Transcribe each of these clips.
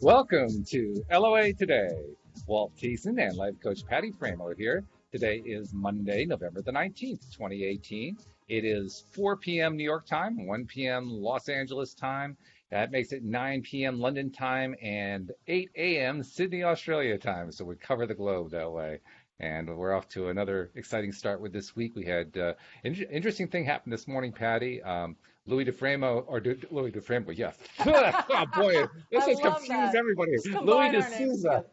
Welcome to LOA Today. Walt Thiessen and life coach Patty Framo here. Today is Monday, November the 19th, 2018. It is 4 p.m. New York time, 1 p.m. Los Angeles time. That makes it 9 p.m. London time and 8 a.m. Sydney, Australia time. So we cover the globe that way. And we're off to another exciting start with this week. We had interesting thing happen this morning, Patty. Louis DeFramo, yeah. Oh boy, this has confused everybody. Louis D'Souza.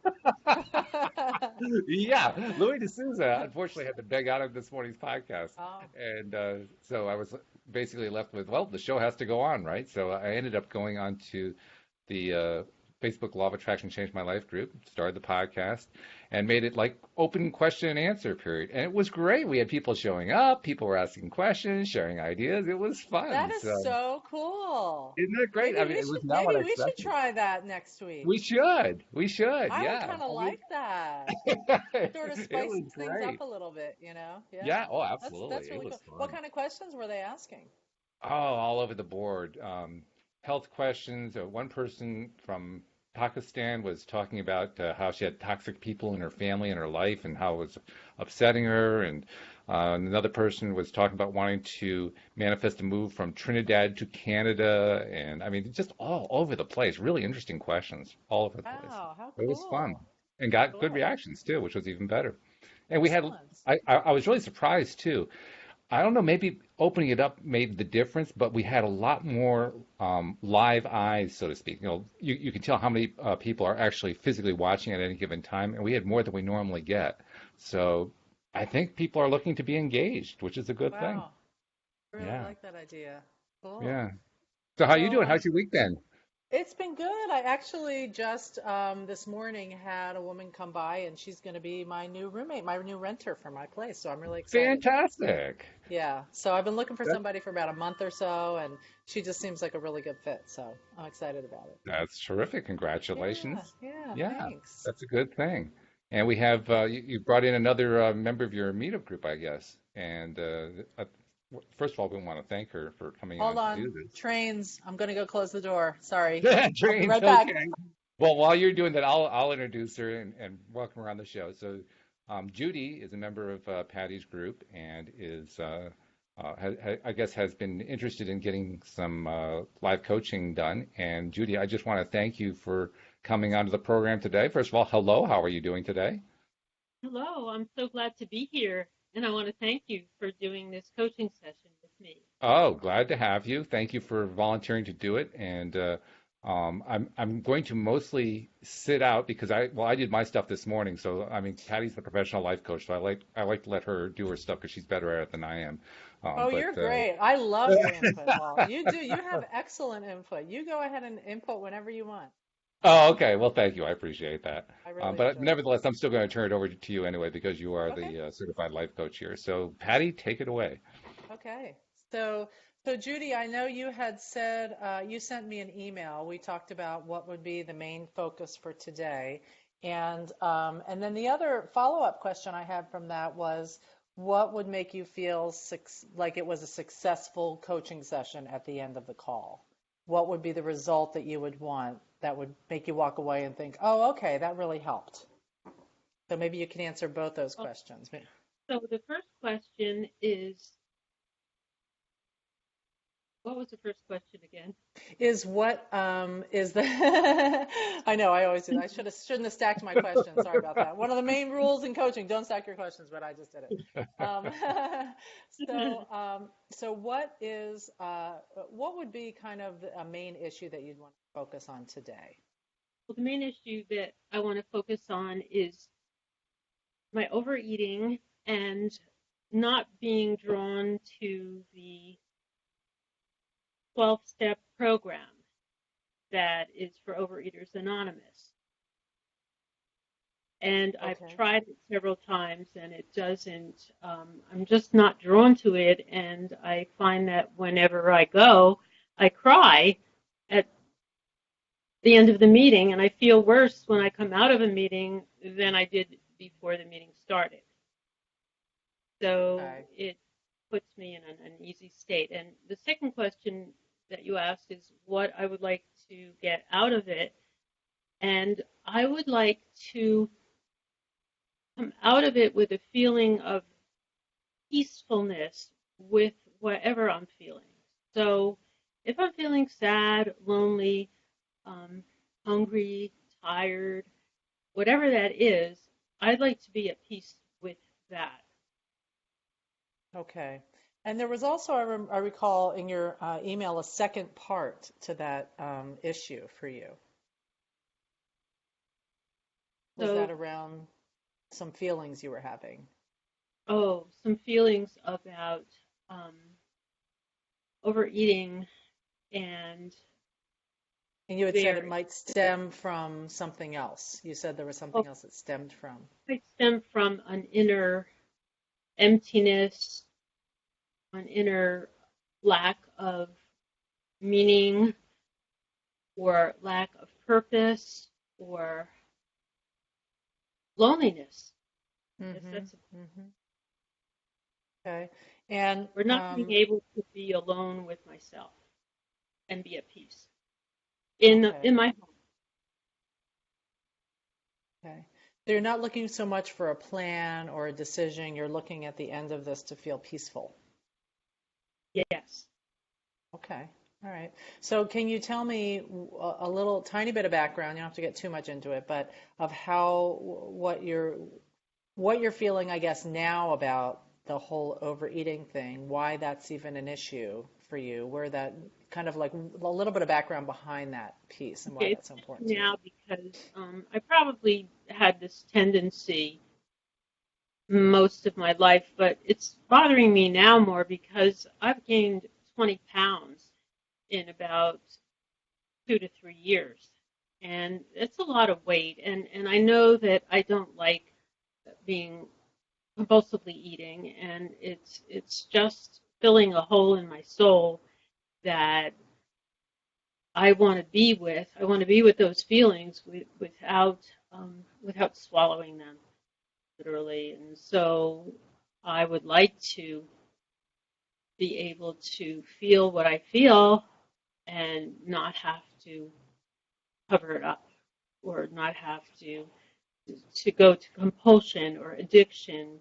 Yeah, Louis D'Souza unfortunately had to beg out of this morning's podcast. Oh. And so I was basically left with, well, the show has to go on, right? So I ended up going on to the Facebook Law of Attraction Changed My Life group, started the podcast, and made it like open question and answer period. And it was great. We had people showing up, people were asking questions, sharing ideas. It was fun. That is so cool. Isn't that great? Maybe it was not what I we should expected. try that next week. We should. I Yeah. would kind of like that. Sort of spice things up a little bit, you know? Yeah. Oh, absolutely. That's really cool. Fun. What kind of questions were they asking? Oh, all over the board. Health questions. One person from Pakistan was talking about how she had toxic people in her family and her life and how it was upsetting her. And another person was talking about wanting to manifest a move from Trinidad to Canada. And I mean, just all over the place. Really interesting questions all over the place. Wow, how cool. It was fun and got good reactions too, which was even better. And we had, Excellent. I was really surprised too. I don't know, maybe opening it up made the difference, but we had a lot more live eyes, so to speak. You know, you can tell how many people are actually physically watching at any given time, and we had more than we normally get. So I think people are looking to be engaged, which is a good thing. Wow. I really like that idea. Cool. Yeah. So how you doing? How's your week been? It's been good. I actually just this morning had a woman come by, and she's going to be my new roommate, my new renter for my place. So I'm really excited. Fantastic. Yeah. So I've been looking for somebody for about a month or so, and she just seems like a really good fit. So I'm excited about it. That's terrific. Congratulations. Yeah, thanks. That's a good thing. And we have you brought in another member of your meetup group, I guess. And first of all, we want to thank her for coming Hold on to do on. this. Trains. I'm going to go close the door. Sorry. Trains, I'll be right back. okay. Well, while you're doing that, I'll introduce her and welcome her on the show. So, Judy is a member of Patty's group and is, I guess, has been interested in getting some live coaching done. And Judy, I just want to thank you for coming onto the program today. First of all, hello. How are you doing today? Hello. I'm so glad to be here. And I want to thank you for doing this coaching session with me. Oh, glad to have you. Thank you for volunteering to do it. And I'm going to mostly sit out because I did my stuff this morning. So I mean, Patty's the professional life coach, so I like to let her do her stuff because she's better at it than I am. You're great. I love your input, Paul. You do. You have excellent input. You go ahead and input whenever you want. Oh, okay. Well, thank you. I appreciate that. I really But enjoy it. nevertheless, I'm still going to turn it over to you anyway because you are Okay. the certified life coach here. So, Patty, take it away. Okay. So Judy, I know you had said you sent me an email. We talked about what would be the main focus for today, and then the other follow-up question I had from that was, what would make you feel like it was a successful coaching session at the end of the call? What would be the result that you would want that would make you walk away and think, oh, okay, that really helped? So maybe you can answer both those questions. So the first question is, what was the first question again? Is what is the I know I always do. I shouldn't have stacked my questions. Sorry about that. One of the main rules in coaching: don't stack your questions. But I just did it. So what would be kind of a main issue that you'd want to focus on today? Well, the main issue that I want to focus on is my overeating and not being drawn to the 12-step program that is for Overeaters Anonymous. And Okay. I've tried it several times and it doesn't, I'm just not drawn to it. And I find that whenever I go, I cry at the end of the meeting, and I feel worse when I come out of a meeting than I did before the meeting started. So Okay. it puts me in an uneasy state. And the second question that you asked is what I would like to get out of it. And I would like to come out of it with a feeling of peacefulness with whatever I'm feeling. So if I'm feeling sad, lonely, hungry, tired, whatever that is, I'd like to be at peace with that. Okay. And there was also, I recall in your email, a second part to that issue for you. Was So, that around some feelings you were having? some feelings about overeating and And you had said it very, might stem from something else. You said there was something well, else it stemmed from. I stem from an inner emptiness, an inner lack of meaning or lack of purpose or loneliness. Yes, Mm-hmm. that's Mm-hmm. Okay. And or not being able to be alone with myself and be at peace okay. in my home. Okay. So you're not looking so much for a plan or a decision. You're looking at the end of this to feel peaceful. Yes. Okay. All right. So can you tell me a little tiny bit of background? You don't have to get too much into it, but of how what you're feeling, I guess, now about the whole overeating thing, why that's even an issue for you, where that kind of like a little bit of background behind that piece and why Okay, that's it's so important to you. now because I probably had this tendency most of my life, but it's bothering me now more because I've gained 20 pounds in about 2 to 3 years. And it's a lot of weight. And I know that I don't like being compulsively eating, and it's just filling a hole in my soul that I want to be with. I want to be with those feelings without swallowing them, literally. And so I would like to be able to feel what I feel and not have to cover it up or not have to go to compulsion or addiction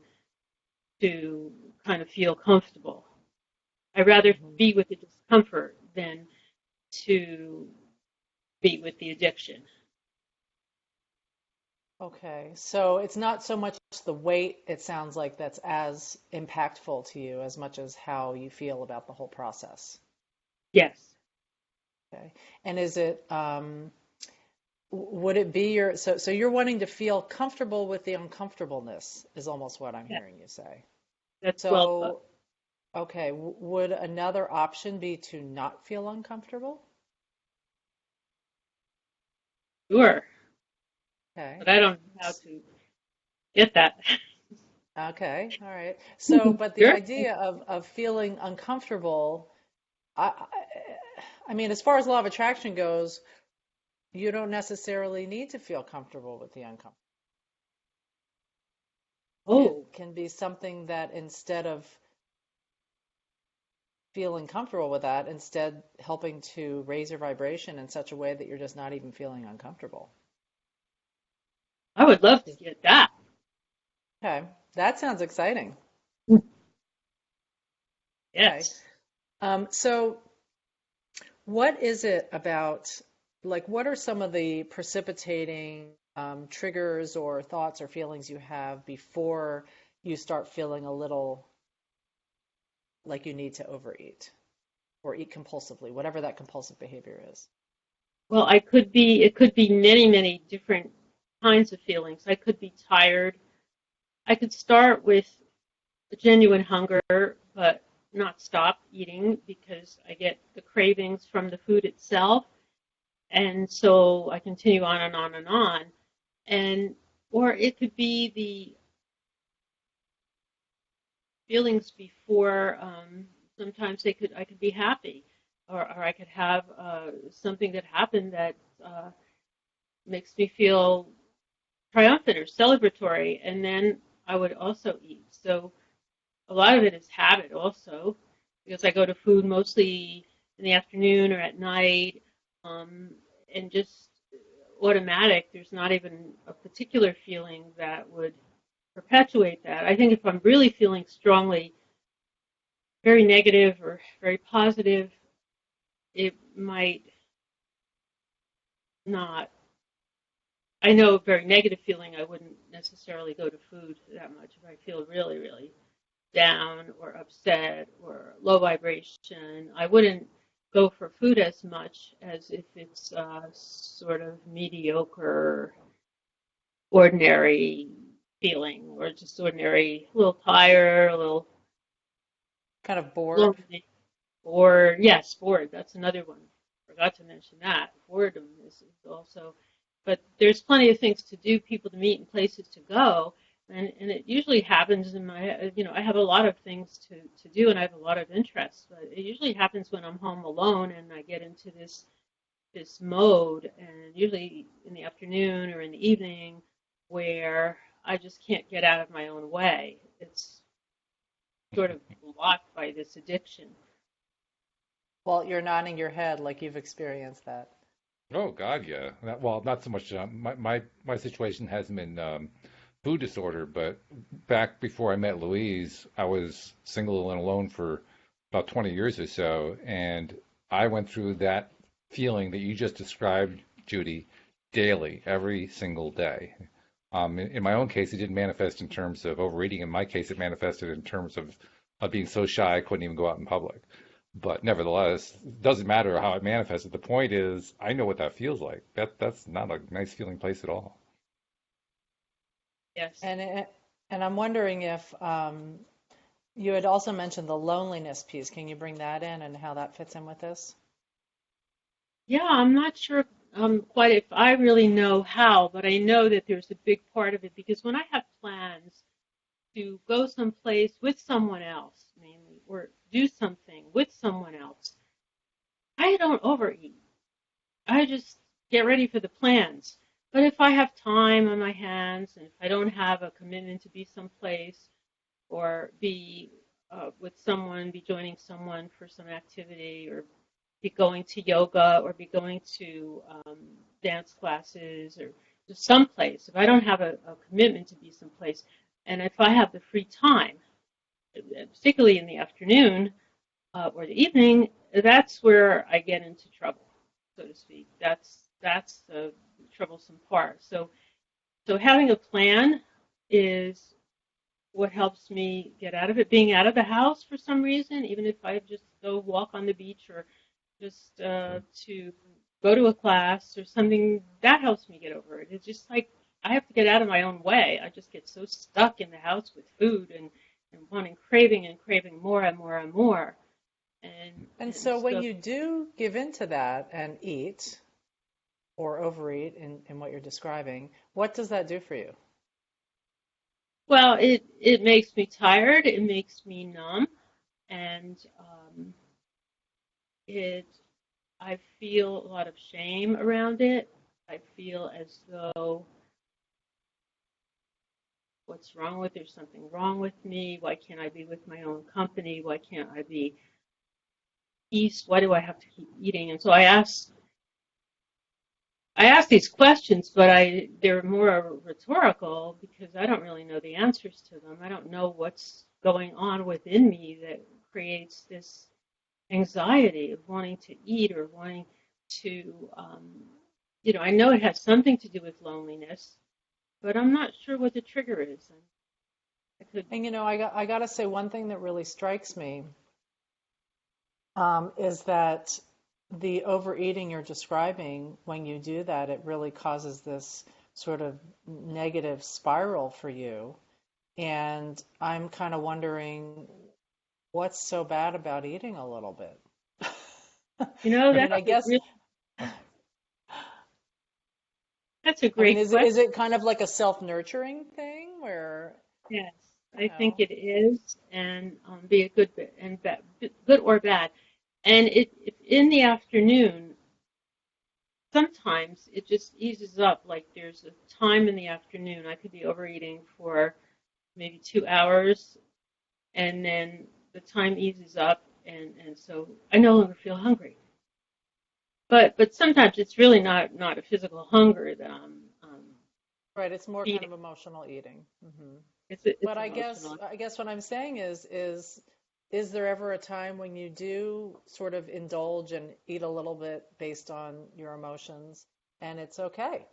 to kind of feel comfortable. I'd rather Hmm. be with the discomfort than to be with the addiction. Okay. So it's not so much the weight, it sounds like, that's as impactful to you as much as how you feel about the whole process. Yes. Okay. And is it, would it be so you're wanting to feel comfortable with the uncomfortableness is almost what I'm Yes. hearing you say. That's well put. So, okay, would another option be to not feel uncomfortable? Sure. Okay. But I don't know how to get that. Okay. All right. So, but the Sure. idea of feeling uncomfortable, I, I mean, as far as law of attraction goes, you don't necessarily need to feel comfortable with the uncomfortable. It Oh, can be something that instead of feeling comfortable with that, instead helping to raise your vibration in such a way that you're just not even feeling uncomfortable. I would love to get that. Okay, that sounds exciting. Okay, Yes. so what is it about, like, what are some of the precipitating triggers or thoughts or feelings you have before you start feeling a little like you need to overeat or eat compulsively, whatever that compulsive behavior is? Well, it could be many, many different kinds of feelings. I could be tired. I could start with genuine hunger, but not stop eating because I get the cravings from the food itself. And so I continue on and on and on. And, or it could be the feelings before, sometimes I could be happy or I could have something that happened that makes me feel triumphant or celebratory, and then I would also eat. So a lot of it is habit also, because I go to food mostly in the afternoon or at night, and just automatic. There's not even a particular feeling that would perpetuate that. I think if I'm really feeling strongly very negative or very positive, it might not. I know a very negative feeling, I wouldn't necessarily go to food that much. If I feel really, really down or upset or low vibration, I wouldn't go for food as much as if it's sort of mediocre, ordinary feeling, or just ordinary, a little tired, a little Kind of bored. lonely. Or, yes, bored. That's another one. Forgot to mention that. Boredom is also, but there's plenty of things to do, people to meet, and places to go. And it usually happens in my, I have a lot of things to do, and I have a lot of interests, but it usually happens when I'm home alone and I get into this mode, and usually in the afternoon or in the evening, where I just can't get out of my own way. It's sort of blocked by this addiction. Well, you're nodding your head like you've experienced that. Oh God, yeah. Well, not so much. My situation hasn't been food disorder, but back before I met Louise, I was single and alone for about 20 years or so, and I went through that feeling that you just described, Judy, daily, every single day. In my own case, it didn't manifest in terms of overeating. In my case, it manifested in terms of being so shy I couldn't even go out in public. But nevertheless, it doesn't matter how it manifested. The point is, I know what that feels like. That's not a nice feeling place at all. Yes. And I'm wondering if you had also mentioned the loneliness piece. Can you bring that in and how that fits in with this? Yeah, I'm not sure quite if I really know how, but I know that there's a big part of it, because when I have plans to go someplace with someone else, mainly, or do something with someone else, I don't overeat. I just get ready for the plans. But if I have time on my hands, and if I don't have a commitment to be someplace or be with someone, be joining someone for some activity, or be going to yoga, or be going to dance classes, or just someplace, if I don't have a commitment to be someplace, and if I have the free time, particularly in the afternoon or the evening, that's where I get into trouble, so to speak. That's the troublesome part. So having a plan is what helps me get out of it. Being out of the house for some reason, even if I just go walk on the beach, or just to go to a class or something, that helps me get over it. It's just like I have to get out of my own way. I just get so stuck in the house with food, and wanting, craving and craving more and more and more. And so when you do give into that and eat or overeat in what you're describing, what does that do for you? Well, it makes me tired. It makes me numb, and I feel a lot of shame around it. I feel as though, what's wrong with, there's something wrong with me. Why can't I be with my own company? Why can't I be east? Why do I have to keep eating? And so I ask these questions, but they're more rhetorical, because I don't really know the answers to them. I don't know what's going on within me that creates this anxiety of wanting to eat, or wanting to, I know it has something to do with loneliness, but I'm not sure what the trigger is. And I got to say, one thing that really strikes me is that the overeating you're describing, when you do that, it really causes this sort of negative spiral for you. And I'm kind of wondering, what's so bad about eating a little bit? That's a great question. Is it kind of like a self-nurturing thing where? Yes, I think it is, and be a good and bad, good or bad. And in the afternoon, sometimes it just eases up. Like, there's a time in the afternoon I could be overeating for maybe 2 hours, and then the time eases up, and so I no longer feel hungry. But sometimes it's really not a physical hunger that I'm Right, it's more kind eating. of emotional eating. It's But I guess emotional. I guess what I'm saying is there ever a time when you do sort of indulge and eat a little bit based on your emotions and it's okay?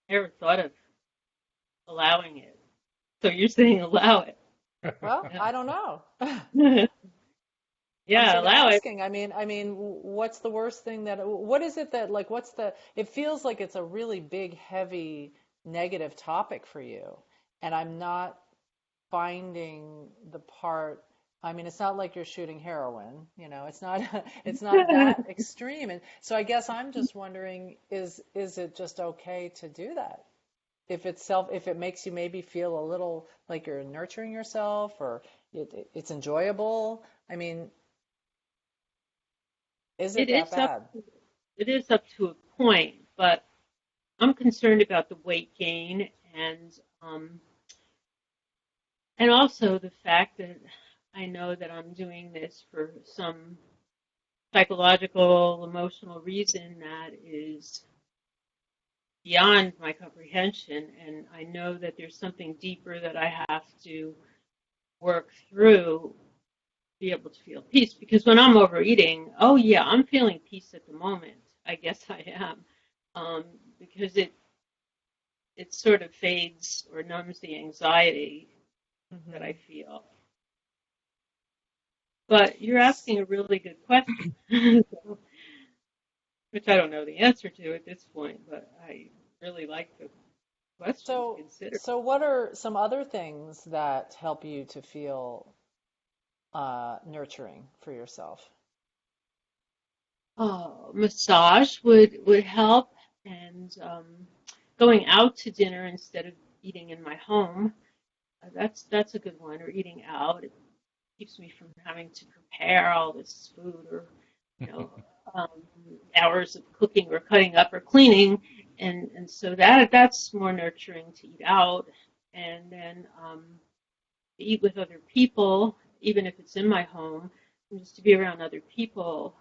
I never thought of allowing it. So you're saying allow it? Well, I don't know. Yeah. I'm Yeah, sort of allow it. asking. What's the worst thing what is it that, like, it feels like it's a really big, heavy, negative topic for you. And I'm not finding the part, it's not like you're shooting heroin, it's not, it's not that extreme. And so I guess I'm just wondering, is it just okay to do that? If it makes you maybe feel a little like you're nurturing yourself or it's enjoyable. I mean, is It it that is up. bad? It is up to a point, but I'm concerned about the weight gain um, and also the fact that I know that I'm doing this for some psychological, emotional reason that is beyond my comprehension, and I know that there's something deeper that I have to work through to be able to feel peace. Because when I'm overeating, oh yeah, I'm feeling peace at the moment. I guess I am, because it sort of fades or numbs the anxiety that I Hmm. feel. But you're asking a really good question, which I don't know the answer to at this point, but I really like the question to So, consider. so what are some other things that help you to feel nurturing for yourself? Oh, massage would help, and going out to dinner instead of eating in my home. That's a good one. Or eating out. It keeps me from having to prepare all this food, or you know, um, hours of cooking or cutting up or cleaning, and so that's more nurturing to eat out, and then to eat with other people, even if it's in my home, and just to be around other people.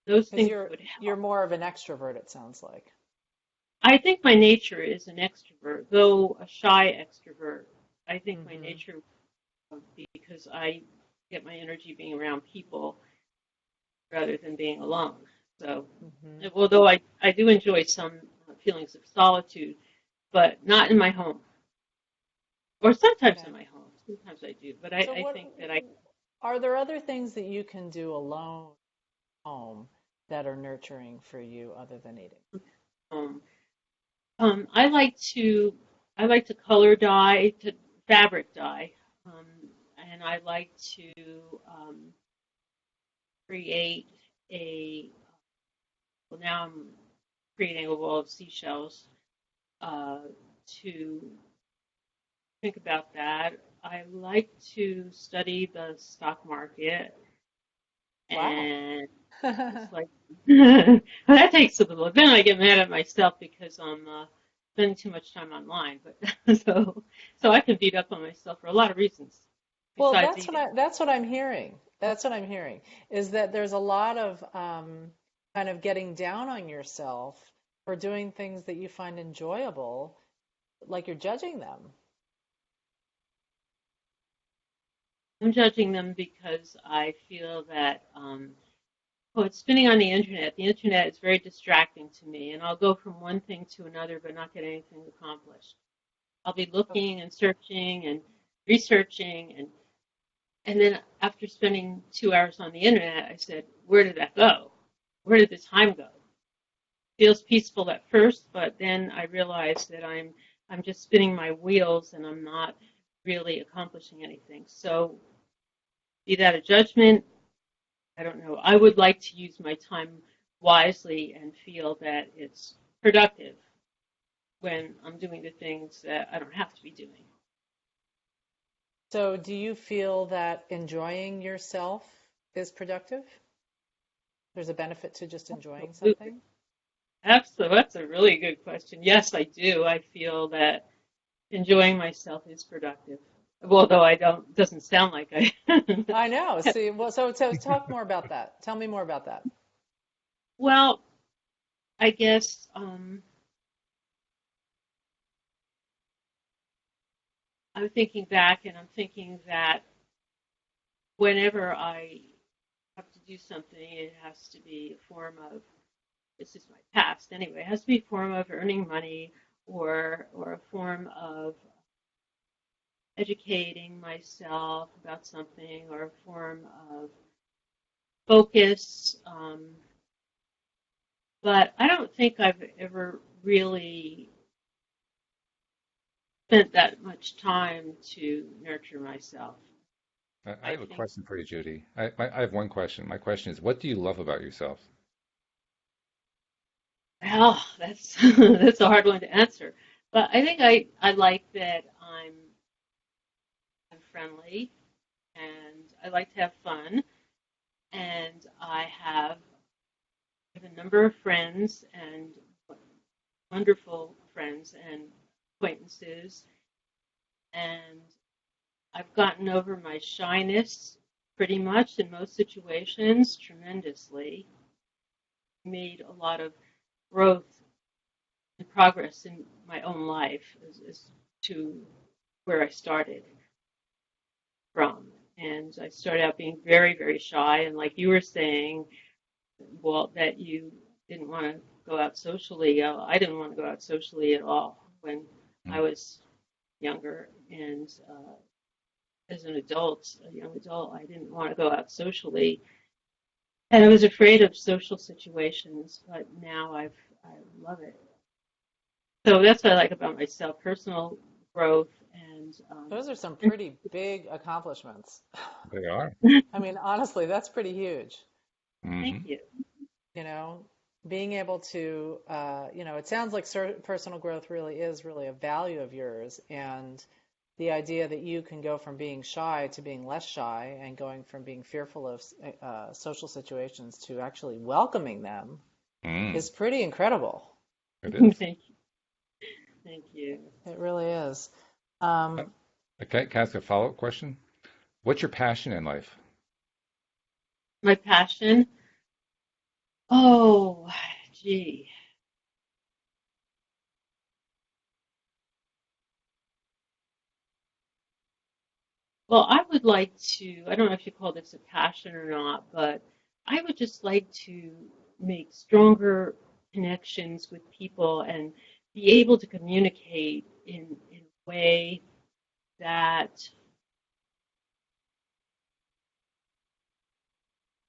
Those Because things you're would you're help. more of an extrovert, it sounds like. I think my nature is an extrovert, though a shy extrovert. I think my Hmm. nature would be because I get my energy being around people rather than being alone. So, Hmm. although I do enjoy some feelings of solitude, but not in my home, or sometimes Okay. in my home. Sometimes I do, but So I what think that I are there other things that you can do alone at home that are nurturing for you other than eating? um, I like to color dye, to fabric dye, um, and I like to create a. Well, now I'm creating a wall of seashells uh, to think about that. I like to study the stock market, Wow. and it's like that takes a little. Then I get mad at myself because I'm spending too much time online. But so I can beat up on myself for a lot of reasons Well, besides eating. that's what I'm hearing. That's what I'm hearing is that there's a lot of kind of getting down on yourself for doing things that you find enjoyable, like you're judging them. I'm judging them because I feel that well, it's spinning on the internet. The internet is very distracting to me, and I'll go from one thing to another but not get anything accomplished. I'll be Okay. looking and searching and researching, and then after spending 2 hours on the internet, I said, where did that go? Where did the time go? Feels peaceful at first, but then I realize that I'm just spinning my wheels and I'm not really accomplishing anything. So be that a judgment, I don't know. I would like to use my time wisely and feel that it's productive when I'm doing the things that I don't have to be doing. So, do you feel that enjoying yourself is productive? There's a benefit to just enjoying Absolutely. something? Absolutely. That's a really good question. Yes, I do. I feel that enjoying myself is productive. Although doesn't sound like I. I know. See, well, so talk more about that. Tell me more about that. Well, I guess I'm thinking back and I'm thinking that whenever I have to do something, it has to be a form of, this is my past anyway, it has to be a form of earning money or a form of educating myself about something or a form of focus. But I don't think I've ever really spent that much time to nurture myself. I have a question for you, Judy. I have one question. My question is, what do you love about yourself? Well, that's that's a hard one to answer. But I think I like that I'm friendly and I like to have fun and I have a number of friends and wonderful friends and acquaintances, and I've gotten over my shyness pretty much in most situations tremendously. Made a lot of growth and progress in my own life as to where I started from. And I started out being very, very shy, and like you were saying, well, that you didn't want to go out socially. I didn't want to go out socially at all when I was younger, and as an adult, a young adult, I didn't want to go out socially, and I was afraid of social situations. But now I love it. So that's what I like about myself: personal growth, and Those are some pretty big accomplishments. They are. I mean, honestly, that's pretty huge. thank Hmm. you. You know, being able to, it sounds like personal growth really a value of yours. And the idea that you can go from being shy to being less shy and going from being fearful of social situations to actually welcoming them Mm, is pretty incredible. it is. Thank you. Thank you. It really is. Uh, Um, Okay, can I ask a follow-up question? What's your passion in life? My passion. Oh, gee. Well, I would like to, I don't know if you call this a passion or not, but I would just like to make stronger connections with people and be able to communicate in a way that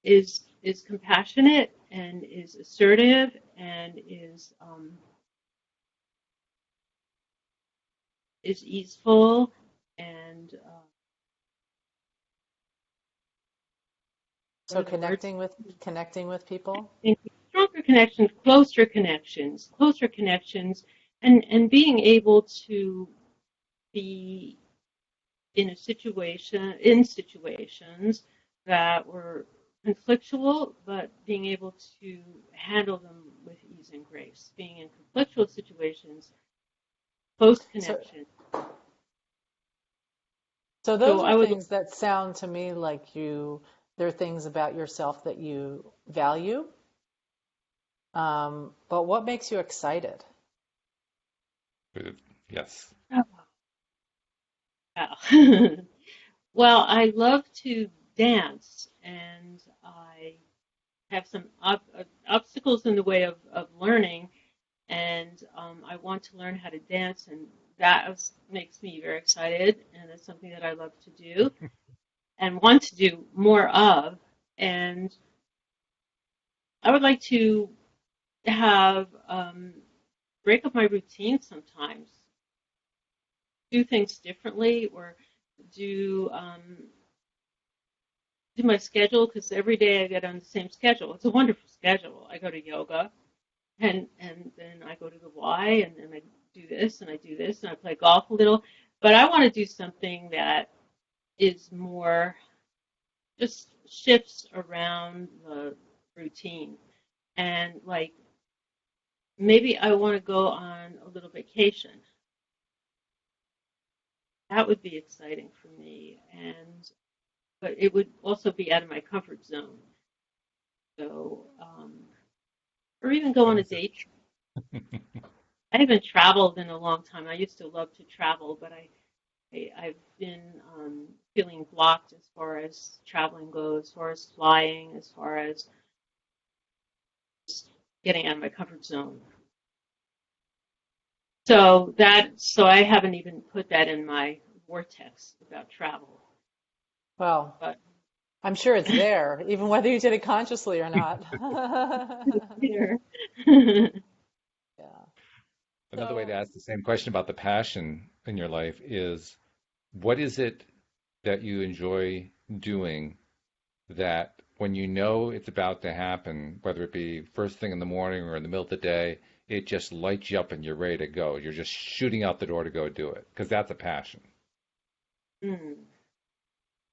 is compassionate and is assertive and is easeful and what so are the words? connecting with people. And stronger connections, closer connections, and being able to be in situations that were conflictual, but being able to handle them with ease and grace. Being in conflictual situations, close So, connection. so So those are I would, things that sound to me like there are things about yourself that you value. But what makes you excited? Yes. oh, well, I love to dance, and I have some obstacles in the way of learning, and I want to learn how to dance, and makes me very excited, and it's something that I love to do and want to do more of. And I would like to have break up my routine sometimes, do things differently, or do do my schedule because every day I get on the same schedule. It's a wonderful schedule. I go to yoga, and then I go to the Y, and then I do this, and I do this, and I play golf a little. But I want to do something that is more just shifts around the routine, and like maybe I want to go on a little vacation that would be exciting for me. But it would also be out of my comfort zone. So, or even go on a date. I haven't traveled in a long time. I used to love to travel, but I've been feeling blocked as far as traveling goes, as far as flying, as far as getting out of my comfort zone. So I haven't even put that in my vortex about travel. Well, But I'm sure it's there, even whether you did it consciously or not. here. Yeah. Another way to So, ask the same question about the passion in your life is, what is it that you enjoy doing that when you know it's about to happen, whether it be first thing in the morning or in the middle of the day, it just lights you up and you're ready to go. You're just shooting out the door to go do it because that's a passion. Mm.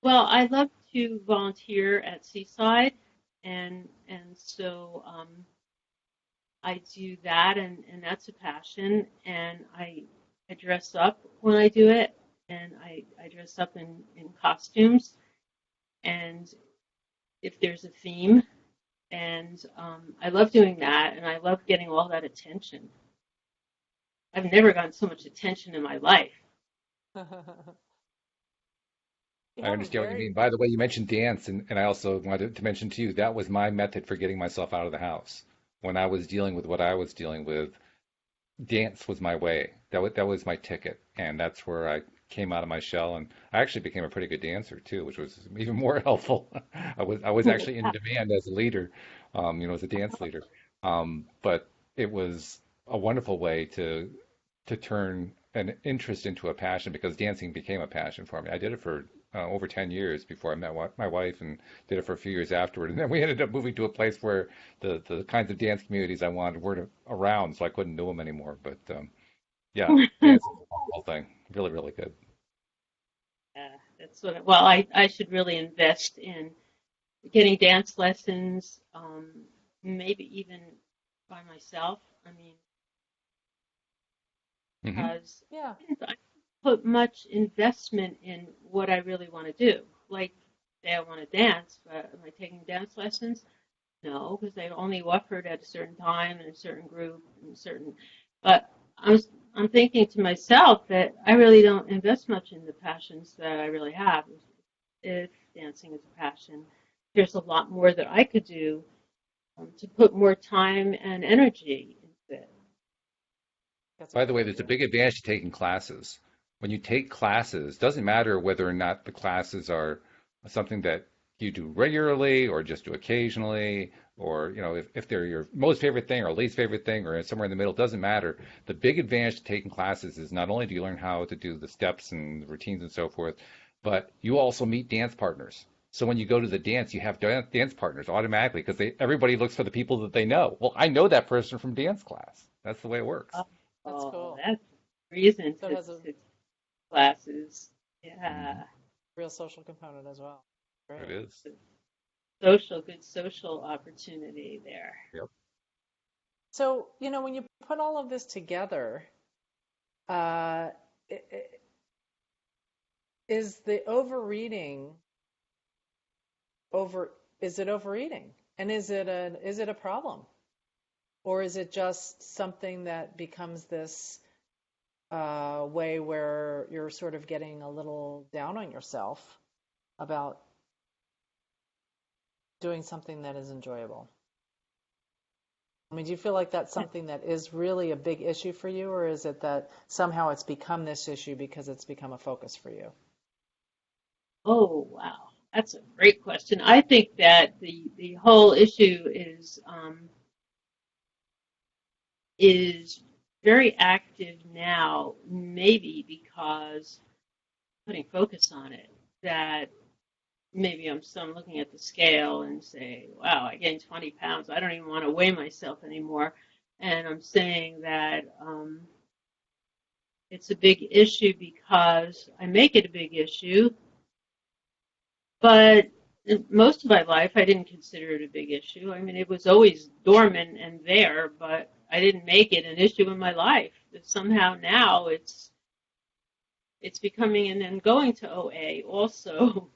Well, I love to volunteer at Seaside, and so I do that, and that's a passion. And I dress up when I do it, and I dress up in costumes, and if there's a theme, and I love doing that, and I love getting all that attention. I've never gotten so much attention in my life. you I have a understand what you very, mean. By the way, you mentioned dance, and I also wanted to mention to you that was my method for getting myself out of the house. When I was dealing with what I was dealing with, dance was my way. That was my ticket, and that's where I came out of my shell. And I actually became a pretty good dancer too, which was even more helpful. I was actually in demand as a leader, as a dance leader. But it was a wonderful way to turn an interest into a passion because dancing became a passion for me. I did it for over 10 years before I met my wife and did it for a few years afterward. And then we ended up moving to a place where the kinds of dance communities I wanted weren't around, so I couldn't do them anymore. But yeah, dance is a wonderful thing. Really, really good. Yeah, that's what. Well, I should really invest in getting dance lessons, maybe even by myself. I mean, Hmm. because yeah. I put much investment in what I really want to do. Like, say I want to dance, but am I taking dance lessons? No, because they only offered at a certain time and a certain group and a certain. But I'm I'm thinking to myself that I really don't invest much in the passions that I really have. If dancing is a passion, there's a lot more that I could do to put more time and energy into it. That's a By the great way, there's a idea. big advantage to taking classes. When you take classes, doesn't matter whether or not the classes are something that you do regularly or just do occasionally, or if they're your most favorite thing or least favorite thing or somewhere in the middle, doesn't matter. The big advantage to taking classes is not only do you learn how to do the steps and the routines and so forth, but you also meet dance partners. So when you go to the dance, you have dance partners automatically because everybody looks for the people that they know. Well, I know that person from dance class. That's the way it works. That's Oh, cool. that's a reason So it has a to classes. Hmm. Yeah, real social component as well. It Great. is. good social opportunity there. Yep. So, when you put all of this together, uh, is the overeating over, is it overeating? And is it a problem? Or is it just something that becomes this way where you're sort of getting a little down on yourself about doing something that is enjoyable? I mean, do you feel like that's something that is really a big issue for you, or is it that somehow it's become this issue because it's become a focus for you? Oh, wow. That's a great question. I think that the whole issue is very active now, maybe because putting focus on it, that maybe I'm looking at the scale and say, wow, I gained 20 pounds. I don't even want to weigh myself anymore. And I'm saying that it's a big issue because I make it a big issue, but in most of my life, I didn't consider it a big issue. I mean, it was always dormant and there, but I didn't make it an issue in my life. Somehow now it's becoming, and then going to OA also,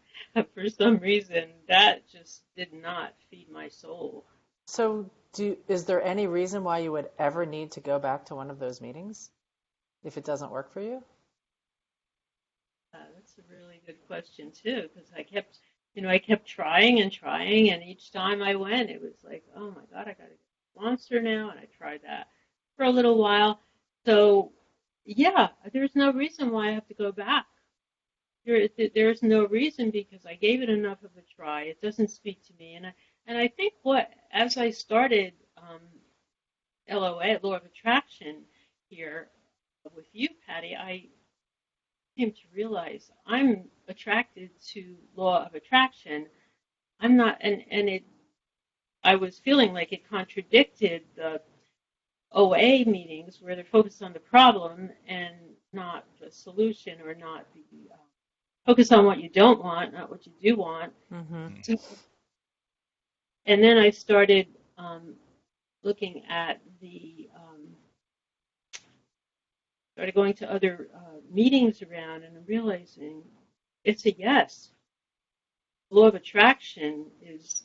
for some reason, that just did not feed my soul. So is there any reason why you would ever need to go back to one of those meetings if it doesn't work for you? That's a really good question too, because I kept trying and trying, and each time I went, it was like, oh my God, I got to get a sponsor now, and I tried that for a little while. So, yeah, there's no reason why I have to go back. There's no reason because I gave it enough of a try. It doesn't speak to me, and I think as I started LOA, Law of Attraction, here with you, Patty, I came to realize I'm attracted to Law of Attraction. I'm not, and it. I was feeling like it contradicted the OA meetings where they're focused on the problem and not the solution, or not the focus on what you don't want, not what you do want. Mm-hmm. And then I started looking at started going to other meetings around, and I'm realizing it's a yes. Law of attraction is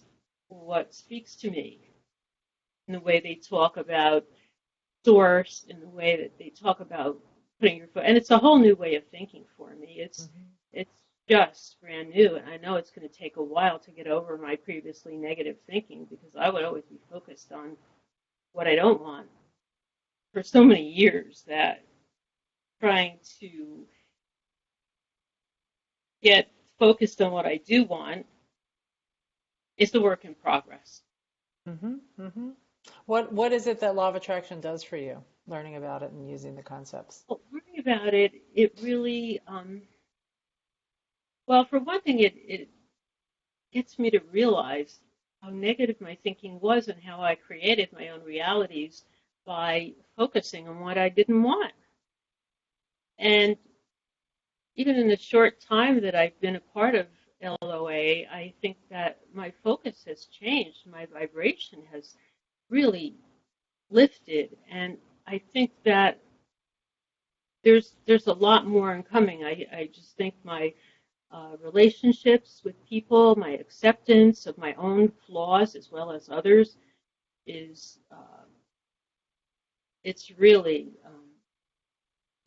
what speaks to me in the way they talk about source, in the way that they talk about putting your foot, and it's a whole new way of thinking for me. It's just brand new, and I know it's going to take a while to get over my previously negative thinking, because I would always be focused on what I don't want for so many years that trying to get focused on what I do want is the work in progress. Mm-hmm. Mm-hmm. What is it that Law of Attraction does for you, learning about it and using the concepts? Well, learning about it, it really, well, for one thing, it gets me to realize how negative my thinking was and how I created my own realities by focusing on what I didn't want. And even in the short time that I've been a part of LOA, I think that my focus has changed. My vibration has really lifted, and I think that there's a lot more incoming. I just think my relationships with people, my acceptance of my own flaws as well as others is it's really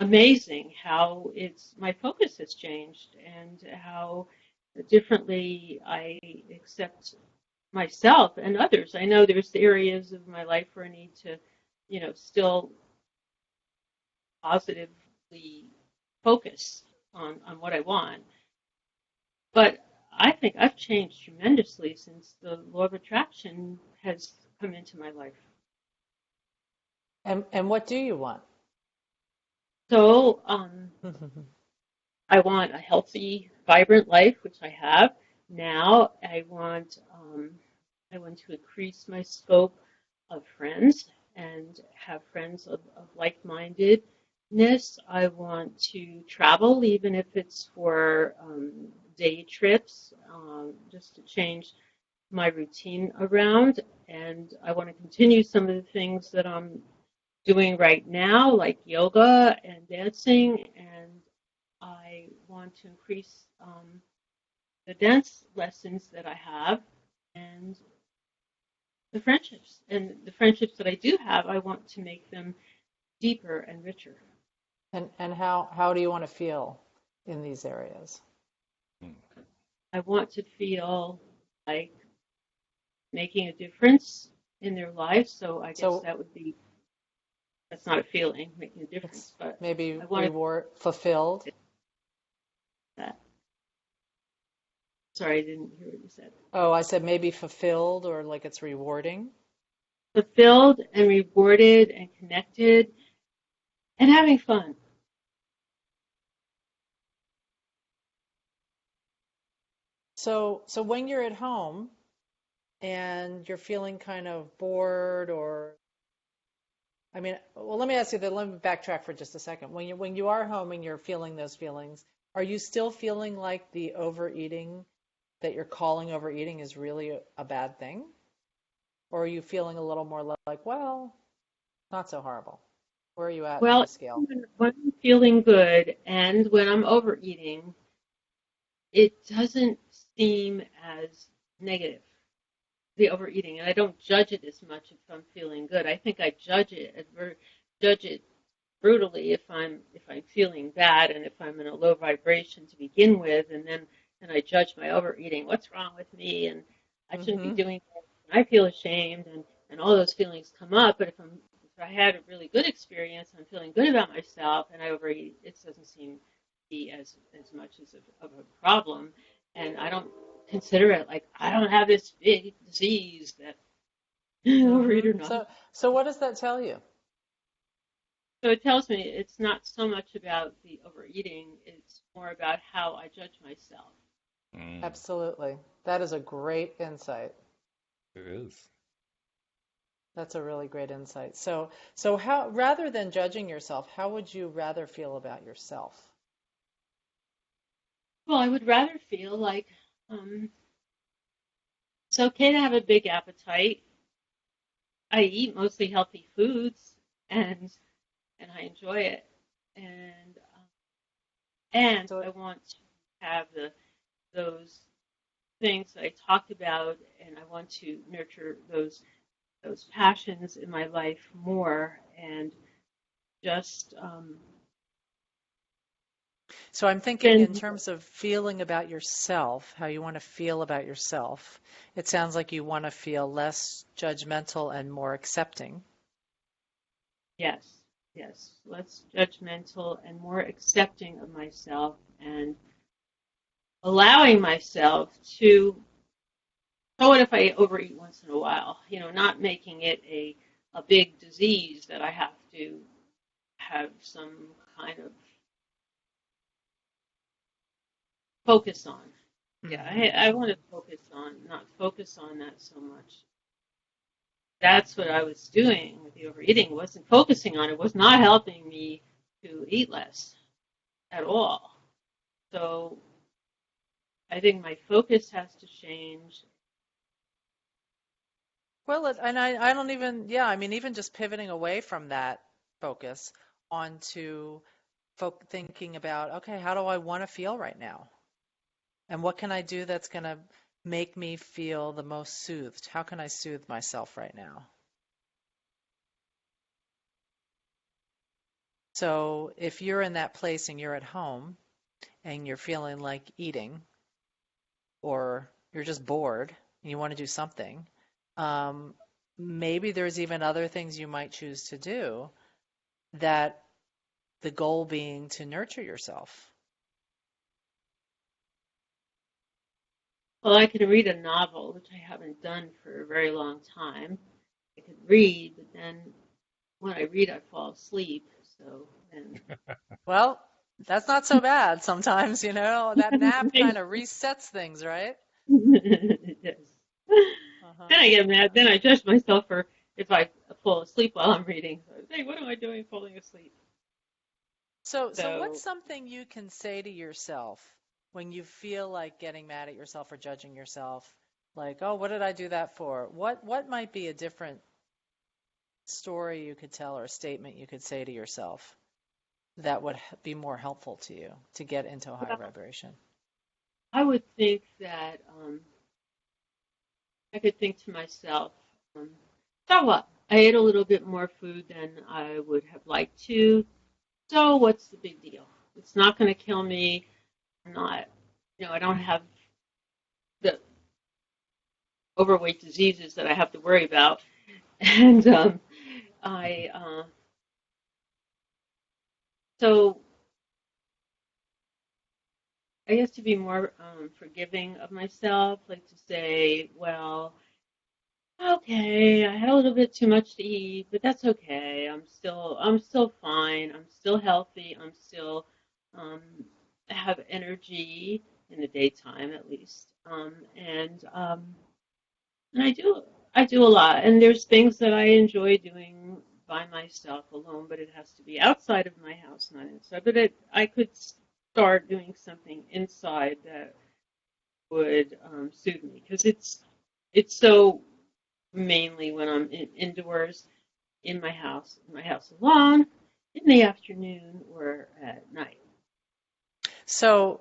amazing how my focus has changed, and how differently I accept myself and others. I know there's areas of my life where I need to, still positively focus on what I want. But I think I've changed tremendously since the law of attraction has come into my life. And what do you want? So I want a healthy, vibrant life, which I have now. I want to increase my scope of friends and have friends of like-mindedness. I want to travel, even if it's for day trips, just to change my routine around. And I want to continue some of the things that I'm doing right now, like yoga and dancing. And I want to increase the dance lessons that I have, and the friendships. And the friendships that I do have, I want to make them deeper and richer. And how do you want to feel in these areas? I want to feel like making a difference in their lives. So I guess that's not a feeling, making a difference, but maybe I want reward, fulfilled. that. Sorry, I didn't hear what you said. Oh, I said maybe fulfilled, or like it's rewarding. Fulfilled and rewarded and connected and having fun. So when you're at home and you're feeling kind of bored, or well, let me ask you that. Let me backtrack for just a second. When you are home and you're feeling those feelings, are you still feeling like the overeating that you're calling overeating is really a bad thing? Or are you feeling a little more like, well, not so horrible? Where are you at on Well, the scale? when I'm feeling good and when I'm overeating, it doesn't seem as negative, the overeating, and I don't judge it as much if I'm feeling good. I think I judge it brutally if I'm feeling bad and if I'm in a low vibration to begin with, and then I judge my overeating. What's wrong with me? And I shouldn't be Mm-hmm. doing this. And I feel ashamed, and all those feelings come up. But if I had a really good experience, I'm feeling good about myself, and I overeat, it doesn't seem to be as much as of a problem, and I don't consider it like I don't have this big disease that overeat Mm-hmm. or not. So what does that tell you? So it tells me it's not so much about the overeating, it's more about how I judge myself. Mm, Absolutely. That is a great insight. it is. That's a really great insight. So how, rather than judging yourself, how would you rather feel about yourself? Well, I would rather feel like um, it's okay to have a big appetite. I eat mostly healthy foods, and I enjoy it, and So I want to have those things that I talked about, and I want to nurture those passions in my life more, and just So I'm thinking in spend. terms of feeling about yourself, how you want to feel about yourself. It sounds like you want to feel less judgmental and more accepting. Yes, yes, less judgmental and more accepting of myself, and allowing myself to. So what if I overeat once in a while? Not making it a big disease that I have to have some kind of focus on. Yeah, Hmm. I want to not focus on that so much. That's what I was doing with the overeating. Wasn't focusing on it. Was not helping me to eat less at all. So I think my focus has to change. Well, and I don't even, yeah, I mean, even just pivoting away from that focus onto thinking about, okay, how do I want to feel right now? And what can I do that's going to make me feel the most soothed? How can I soothe myself right now? So if you're in that place and you're at home and you're feeling like eating, or you're just bored and you want to do something, um, maybe there's even other things you might choose to do, that the goal being to nurture yourself. Well, I could read a novel, which I haven't done for a very long time. I could read, but then when I read, I fall asleep. So then, Well, that's not so bad sometimes, that nap kind of resets things, right? yes. Uh-huh. Then I get mad. Then I judge myself for if I fall asleep while I'm reading. So I say, what am I doing falling asleep? So what's So, something you can say to yourself when you feel like getting mad at yourself or judging yourself? Like, oh, what did I do that for? What might be a different story you could tell or a statement you could say to yourself that would be more helpful to you to get into a higher well, vibration? I would think that I could think to myself, um, so what? I ate a little bit more food than I would have liked to. So what's the big deal? It's not going to kill me. I'm not, I don't have the overweight diseases that I have to worry about. And I, so I guess to be more forgiving of myself, like to say, well, okay, I had a little bit too much to eat, but that's okay. I'm still fine. I'm still healthy. I'm still um, have energy in the daytime at least. And I do a lot. And there's things that I enjoy doing by myself alone, but it has to be outside of my house, not inside. But I could start doing something inside that would soothe me because it's so mainly when I'm indoors in my house alone. in the afternoon or at night. So,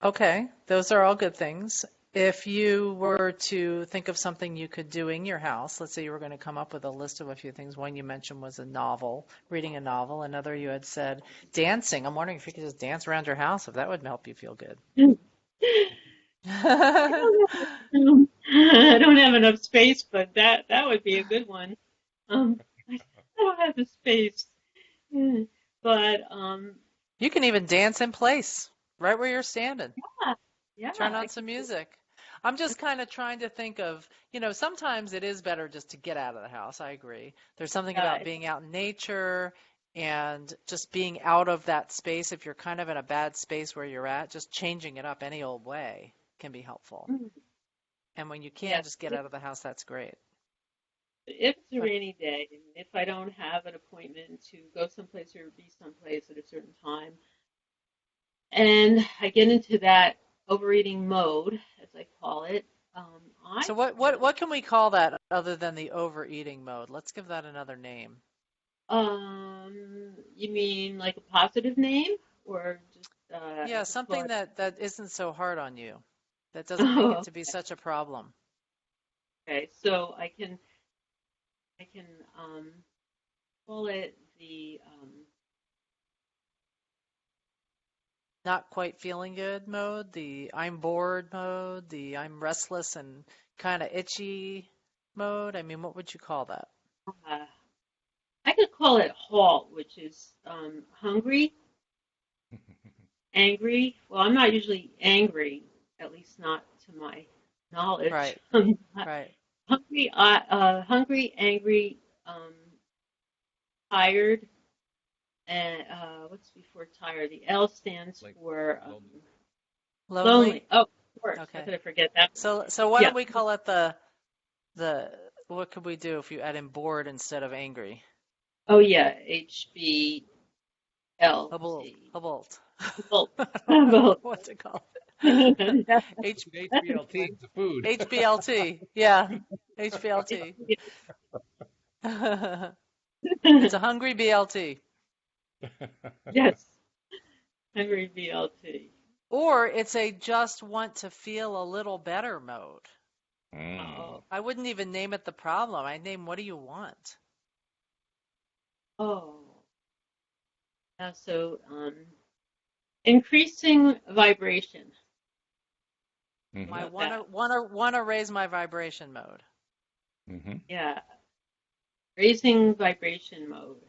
okay, those are all good things. If you were to think of something you could do in your house, let's say you were going to come up with a list of a few things. One you mentioned was a novel, reading a novel. Another you had said dancing. I'm wondering if you could just dance around your house, if that would help you feel good. I don't have enough space, but that would be a good one. I don't have the space, but You can even dance in place, right where you're standing. yeah, yeah, Turn on some music. I'm just kind of trying to think of, sometimes it is better just to get out of the house. I agree. There's something about yeah, being out in nature and just being out of that space. If you're kind of in a bad space where you're at, just changing it up any old way can be helpful. And when you can yes. just get out of the house, that's great. If it's a But rainy day, and if I don't have an appointment to go someplace or be someplace at a certain time, and I get into that overeating mode, as I call it, I so what can we call that other than the overeating mode? Let's give that another name. you mean like a positive name or just Yeah, as far something that isn't so hard on you, that doesn't make it oh, to be such a problem. okay. So I can call it the Not quite feeling good mode, the I'm bored mode, the I'm restless and kind of itchy mode. I mean, what would you call that? uh, I could call it halt, which is hungry, angry. Well, I'm not usually angry, at least not to my knowledge. Right, I'm not right. hungry, hungry, angry, um, tired, and what's before tired? The L stands Like for lonely. lonely. Lonely? Oh, of course. How Okay. could I forget that? So why Yeah. don't we call it the what could we do if you add in bored instead of angry? Oh, yeah. HBLT. Hubble, Hubble. Both. I don't know Both. what to call it. That's H HBLT, fun. it's a food. HBLT. Yeah. HBLT. It's a hungry BLT. Yes. Hungry BLT. Or it's a just want to feel a little better mode. Mm. Oh, I wouldn't even name it the problem. I'd name what do you want? oh. Yeah, so increasing vibration. How My Mm-hmm. about that? wanna raise my vibration mode. Mm-hmm. Yeah. Raising vibration mode.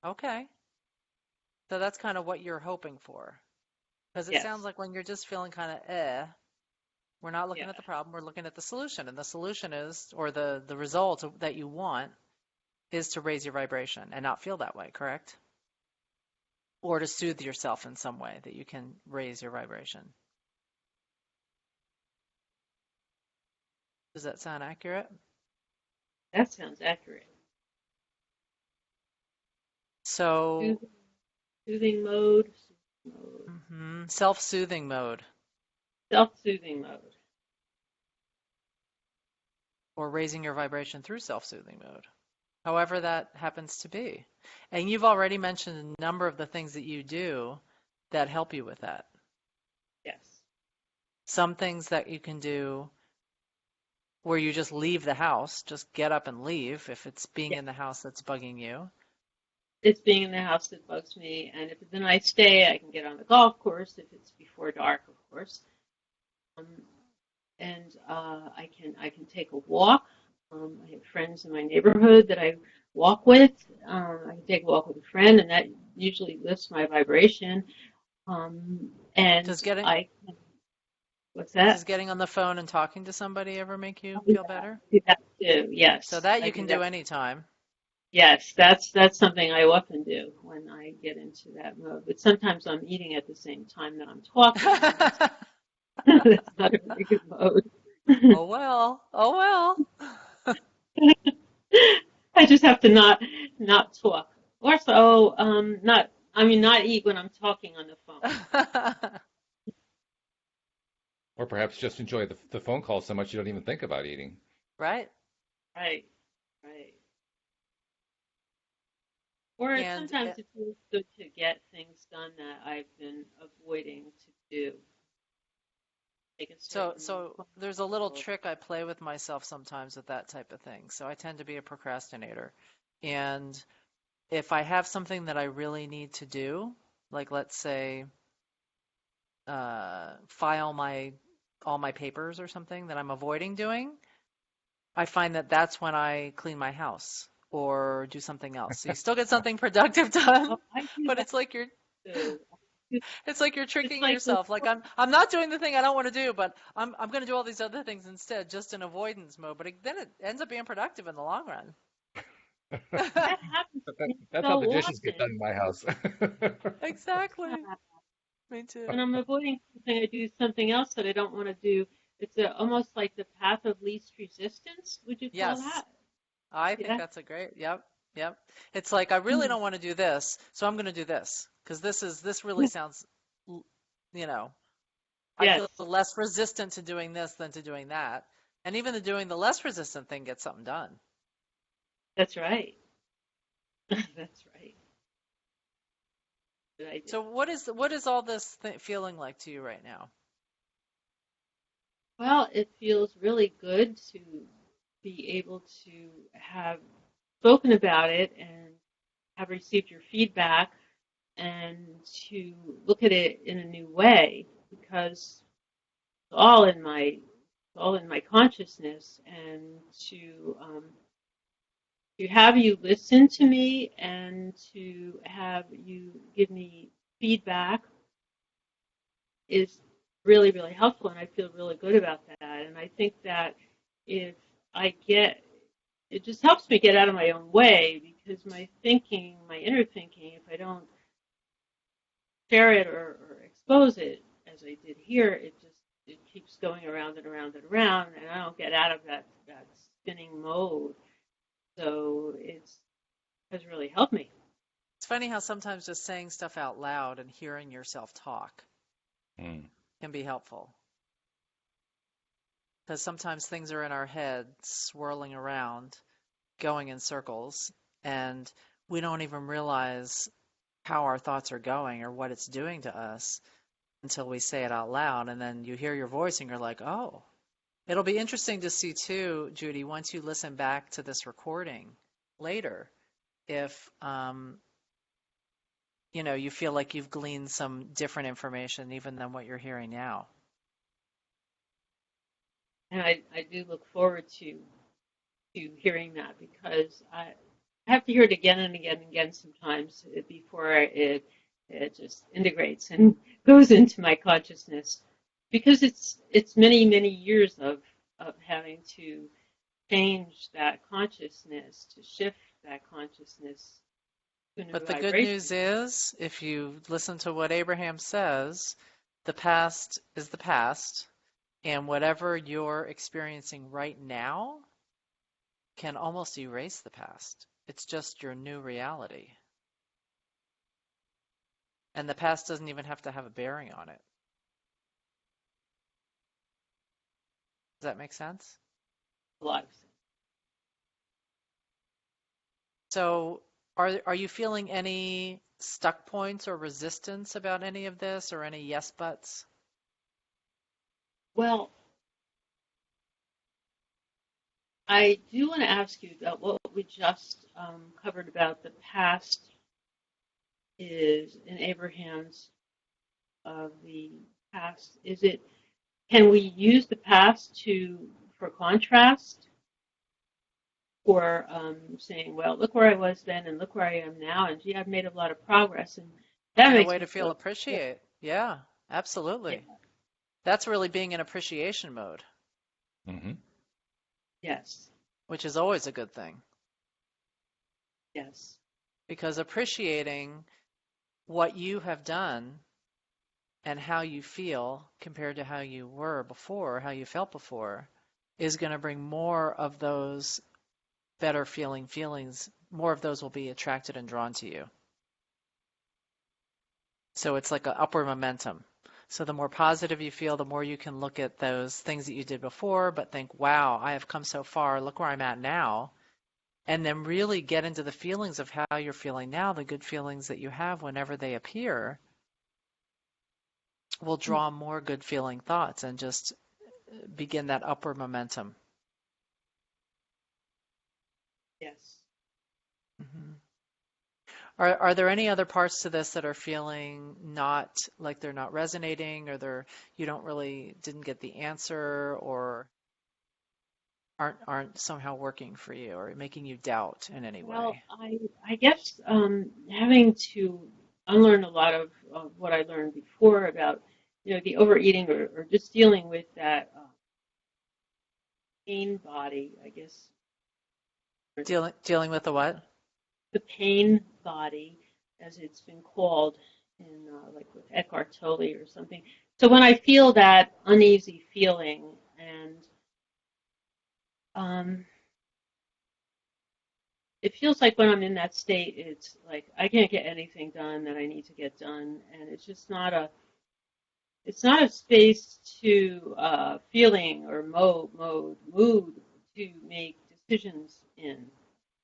Okay. So that's kind of what you're hoping for. Because it sounds Yes. like when you're just feeling kind of we're not looking Yeah. at the problem, we're looking at the solution. And the solution is, or the result that you want is to raise your vibration and not feel that way, correct? Or to soothe yourself in some way that you can raise your vibration. Does that sound accurate? That sounds accurate. So, Soothing, soothing mode. Soothing mode. self-soothing mode Self-soothing mode. or raising your vibration through self-soothing mode, however that happens to be. And you've already mentioned a number of the things that you do that help you with that. Yes. Some things that you can do where you just leave the house, just get up and leave if it's being Yeah. in the house that's bugging you. It's being in the house that bugs me, and if it's a nice day, I can get on the golf course if it's before dark, of course. Um, and I can take a walk. I have friends in my neighborhood that I walk with. I can take a walk with a friend, and that usually lifts my vibration. And Does getting I what's that? does getting on the phone and talking to somebody ever make you Oh, yeah, feel better? I do that too. So Yes, that I you do can do that. anytime. Yes, that's something I often do when I get into that mode. But sometimes I'm eating at the same time that I'm talking, and that's not a very good mode. Oh well. Oh well. I just have to not talk. Also, not I mean not eat when I'm talking on the phone. Or perhaps just enjoy the phone call so much you don't even think about eating. Right. Right, right. Or But And sometimes it feels good to get things done that I've been avoiding to do. Take a so certain so there's a little control. trick I play with myself sometimes with that type of thing. So I tend to be a procrastinator. And if I have something that I really need to do, like let's say file my all my papers or something that I'm avoiding doing, I find that that's when I clean my house or do something else. So you still get something productive Oh, done, I do but that too. it's like you're It's tricking like with yourself. Like I'm not doing the thing I don't want to do, but I'm going to do all these other things instead, just in avoidance mode. But then it ends up being productive in the long run. that happens to me That's how the so dishes get often. done in my house. Exactly. Yeah. Me too. When I'm avoiding something, I do something else that I don't want to do. It's almost like the path of least resistance. Would you call Yes. that? I think Yeah. that's a great, yep, yep. It's like I really Mm. don't want to do this, so I'm going to do this because this really sounds, you know, I feel Yes, less resistant to doing this than to doing that. And even the doing the less resistant thing gets something done. that's right. That's right. Good idea. So what is all this feeling like to you right now? Well, it feels really good to be able to have spoken about it and have received your feedback and to look at it in a new way because it's all in my consciousness and to have you listen to me and to have you give me feedback is really, really helpful, and I feel really good about that. And I think that if I get, it just helps me get out of my own way because my thinking, my inner thinking, if I don't share it or expose it as I did here, it keeps going around and around and around, and I don't get out of that spinning mode. So it has really helped me. It's funny how sometimes just saying stuff out loud and hearing yourself talk Mm. can be helpful. Because sometimes things are in our head swirling around, going in circles, and we don't even realize how our thoughts are going or what it's doing to us until we say it out loud. And then you hear your voice and you're like, oh. It'll be interesting to see too, Judy, once you listen back to this recording later, if you feel like you've gleaned some different information even than what you're hearing now. And I do look forward to hearing that because I have to hear it again and again and again sometimes before it just integrates and goes into my consciousness because it's many years of having to change that consciousness to shift that consciousness to a new But the good vibration. news is, if you listen to what Abraham says, the past is the past, and whatever you're experiencing right now can almost erase the past. It's just your new reality. And the past doesn't even have to have a bearing on it. Does that make sense? A lot of sense. So are you feeling any stuck points or resistance about any of this or any yes buts? Well, I do want to ask you about what we just covered about the past is in Abraham's of the past. Can we use the past for contrast or saying, well, look where I was then and look where I am now, and gee, I've made a lot of progress, and that And a makes way me to feel feel good. appreciate. Yeah, Yeah. absolutely. That's really being in appreciation mode, Hmm. Yes. which is always a good thing. Yes. Because appreciating what you have done and how you feel compared to how you were before, how you felt before, is going to bring more of those better feelings. More of those will be attracted and drawn to you. So it's like an upward momentum. So the more positive you feel, the more you can look at those things that you did before, but think, wow, I have come so far. Look where I'm at now. and then really get into the feelings of how you're feeling now, the good feelings that you have whenever they appear, will draw more good feeling thoughts and just begin that upward momentum. Yes. Mm-hmm. Are there any other parts to this that are feeling not like they're not resonating, or you didn't get the answer, or aren't somehow working for you or making you doubt in any Well, way? I guess having to unlearn a lot of what I learned before about, the overeating or just dealing with that pain body, I guess. Dealing with the what? The pain body, as it's been called in like with Eckhart Tolle or something. So when I feel that uneasy feeling and it feels like when I'm in that state, it's like I can't get anything done that I need to get done, and it's just not a space to feeling or mood to make decisions in.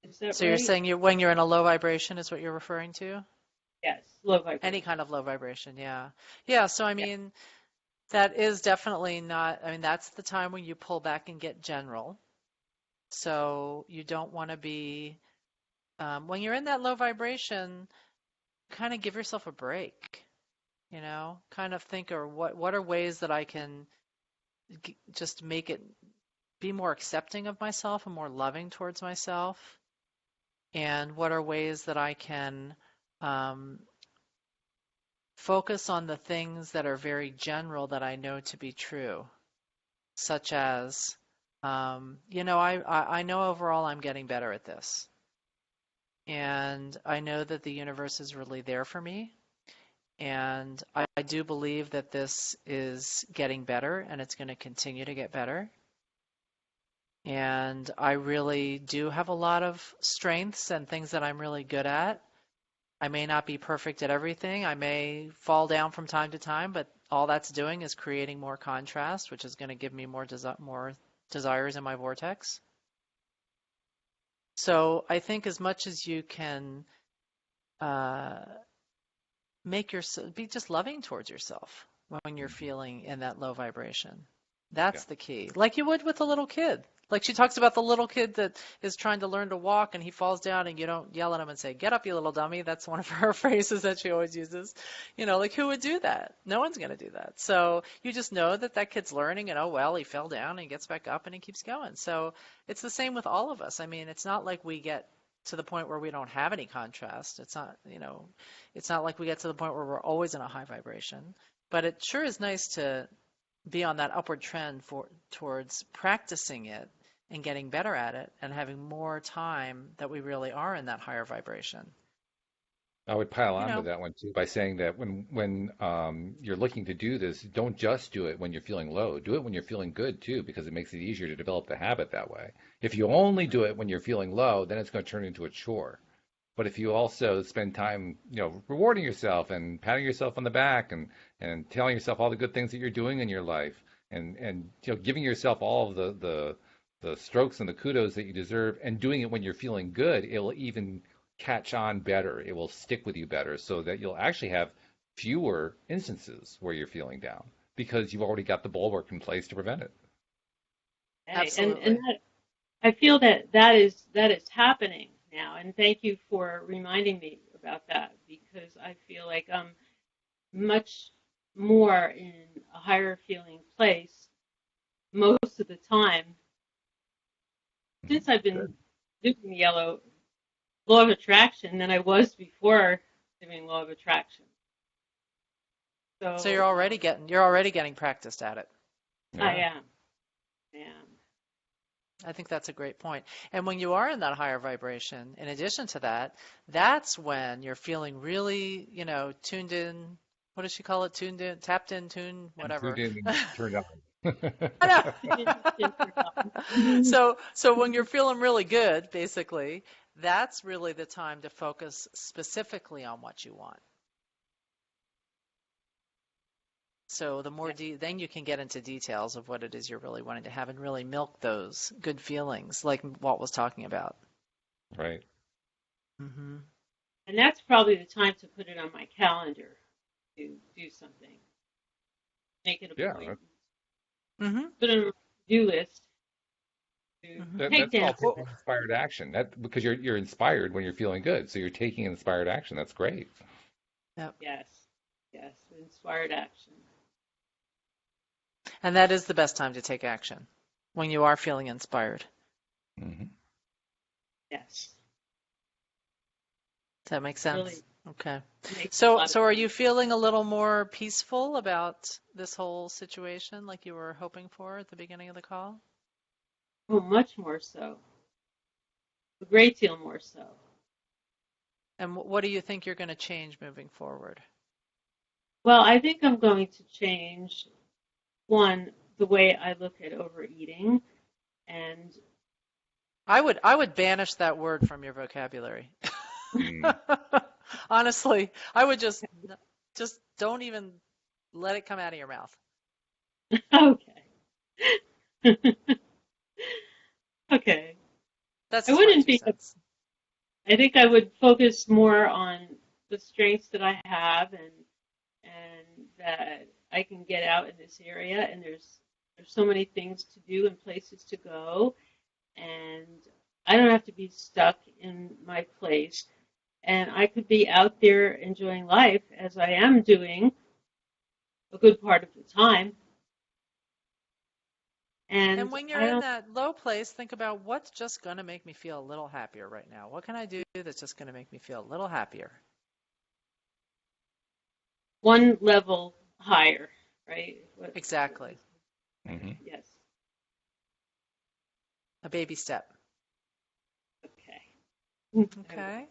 Is that So you're right? saying when you're in a low vibration is what you're referring to? Yes, low Any vibration. kind of low vibration, yeah. Yeah, so I Yeah. mean, that is definitely not, I mean, that's the time when you pull back and get general. So you don't want to be, when you're in that low vibration, kind of give yourself a break, kind of think, or what are ways that I can just make it be more accepting of myself and more loving towards myself? And what are ways that I can um, focus on the things that are very general that I know to be true, such as, I know overall I'm getting better at this. And I know that the universe is really there for me. And I do believe that this is getting better and it's going to continue to get better. And I really do have a lot of strengths and things that I'm really good at. I may not be perfect at everything. I may fall down from time to time, but all that's doing is creating more contrast, which is going to give me more desires in my vortex. So I think as much as you can uh, be just loving towards yourself when you're feeling in that low vibration. Yeah. That's the key. Like you would with a little kid. Like she talks about the little kid that is trying to learn to walk and he falls down and you don't yell at him and say, "Get up, you little dummy." That's one of her phrases that she always uses. Like who would do that? No one's going to do that. So you just know that that kid's learning and, oh, well, he fell down and he gets back up and he keeps going. So it's the same with all of us. I mean, it's not like we get to the point where we don't have any contrast. It's not like we get to the point where we're always in a high vibration, but it sure is nice to be on that upward trend towards practicing it and getting better at it and having more time that we really are in that higher vibration. I would pile You on with know, that one too by saying that when you're looking to do this, don't just do it when you're feeling low. Do it when you're feeling good too, because it makes it easier to develop the habit that way. If you only do it when you're feeling low, then it's going to turn into a chore. But if you also spend time, rewarding yourself and patting yourself on the back and telling yourself all the good things that you're doing in your life and giving yourself all of the strokes and the kudos that you deserve and doing it when you're feeling good, it'll even catch on better. It will stick with you better so that you'll actually have fewer instances where you're feeling down because you've already got the bulwark in place to prevent it. Okay. And absolutely. that I feel that is happening now, and thank you for reminding me about that because I feel like I'm much more in a higher feeling place most of the time Mhm. since I've Good. been doing the yellow law of attraction than I was before doing law of attraction. So So you're already getting practiced at it. I Yeah. am. I am. I think that's a great point. And when you are in that higher vibration, in addition to that, that's when you're feeling really, tuned in. What does she call it? Tuned in, tapped in, tuned, And tuned whatever. in and turned on. I know. Mhm. So when you're feeling really good, basically, that's really the time to focus specifically on what you want. So Yeah. then you can get into details of what it is you're really wanting to have and really milk those good feelings, like Walt was talking about. Right. Mm-hmm. And that's probably the time to put it on my calendar to do something. Make it a Yeah. point. Mm-hmm. Put it on a to-do list to Mm-hmm. take That's down. called taking inspired action. That because you're inspired when you're feeling good, so you're taking inspired action. That's great. Yep. Yes, yes, inspired action. And that is the best time to take action, when you are feeling inspired. Hmm. Yes, Does that make sense? really Okay. makes a So, lot of so are sense. you feeling a little more peaceful about this whole situation, like you were hoping for at the beginning of the call? Oh, much more so. A great deal more so. And what do you think you're going to change moving forward? Well, I think I'm going to change one, the way I look at overeating, and I would banish that word from your vocabulary. Mm. Honestly, I would just don't even let it come out of your mouth. okay. Okay. That's I just my wouldn't two be, cents. I think I would focus more on the strengths that I have and that I can get out in this area, and there's so many things to do and places to go, and I don't have to be stuck in my place, and I could be out there enjoying life as I am doing a good part of the time. And And when you're I in don't that low place, think about what's just going to make me feel a little happier right now. What can I do that's just going to make me feel a little happier? one level higher, right? Exactly. Hmm. Yes. A baby step. Okay. I will. Okay.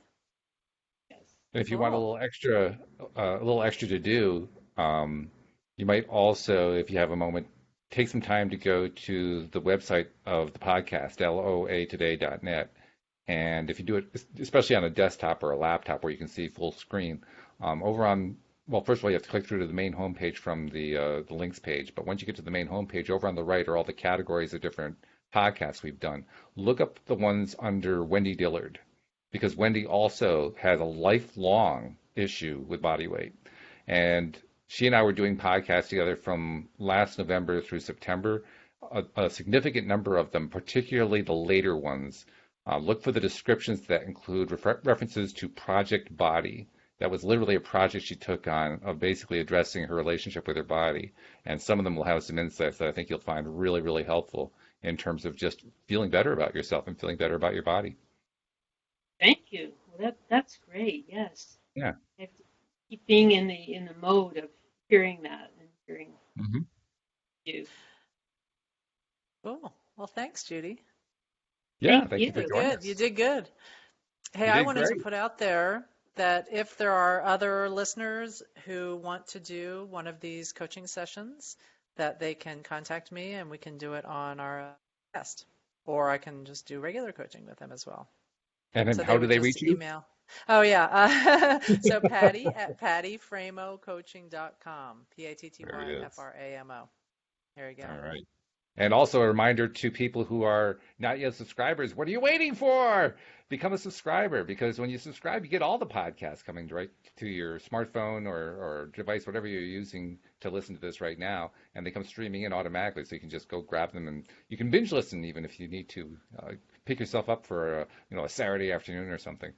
Yes. And if you want Cool. a little extra to do, you might also, if you have a moment, take some time to go to the website of the podcast, loatoday.net. And if you do it, especially on a desktop or a laptop where you can see full screen, over on, well, first of all, you have to click through to the main homepage from the links page. But once you get to the main homepage, over on the right are all the categories of different podcasts we've done. Look up the ones under Wendy Dillard, because Wendy also has a lifelong issue with body weight. And she and I were doing podcasts together from last November through September. A significant number of them, particularly the later ones, look for the descriptions that include references to Project Body. That was literally a project she took on of basically addressing her relationship with her body. And some of them will have some insights that I think you'll find really, really helpful in terms of just feeling better about yourself and feeling better about your body. Thank you. Well, that's great. Yes. Yeah. I have to keep being in the mode of hearing that and hearing Hmm. you. Cool. Well, thanks, Judy. Yeah. Thank Thank you you. for Did joining good. You us. did good. Hey, You I did wanted to great. put out there that if there are other listeners who want to do one of these coaching sessions, that they can contact me and we can do it on our guest, or I can just do regular coaching with them as well. And then So they how do would they just reach you? email. Oh yeah. So Patty at pattyframocoaching.com. There it is. PATTYFRAMO. There you go. All right. And also a reminder to people who are not yet subscribers, what are you waiting for? Become a subscriber, because when you subscribe, you get all the podcasts coming right to your smartphone or device, whatever you're using to listen to this right now, and they come streaming in automatically, so you can just go grab them and you can binge listen even if you need to. Pick yourself up for a Saturday afternoon or something.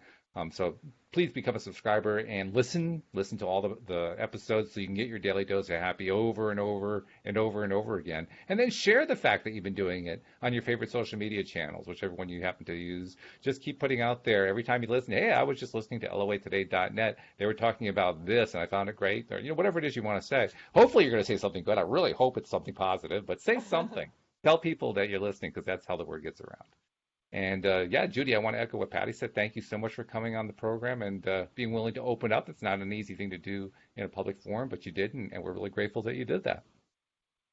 So please become a subscriber and listen to all the episodes so you can get your daily dose of happy over and over and over and over again. And then share the fact that you've been doing it on your favorite social media channels, whichever one you happen to use. Just keep putting out there every time you listen. Hey, I was just listening to loatoday.net. They were talking about this and I found it great, or whatever it is you want to say. Hopefully you're going to say something good. I really hope it's something positive, but say something. Tell people that you're listening, because that's how the word gets around. And yeah, Judy, I want to echo what Patty said. Thank you so much for coming on the program and being willing to open up. It's not an easy thing to do in a public forum, but you did, and we're really grateful that you did that.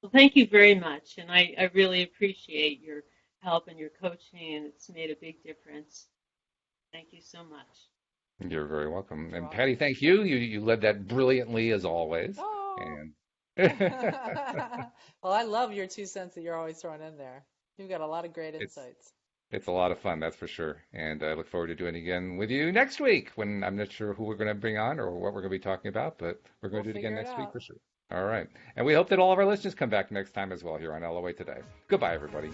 Well, thank you very much, and I really appreciate your help and your coaching, and it's made a big difference. Thank you so much. You're very welcome. You're And welcome. Patty, thank you. You led that brilliantly as always. Oh. And Well, I love your 2 cents that you're always throwing in there. You've got a lot of great it's insights. It's a lot of fun, that's for sure. And I look forward to doing it again with you next week when I'm not sure who we're going to bring on or what we're going to be talking about, but we're going We'll to do it again figure it next week out. for sure. All right. And we hope that all of our listeners come back next time as well here on LOA Today. Goodbye, everybody.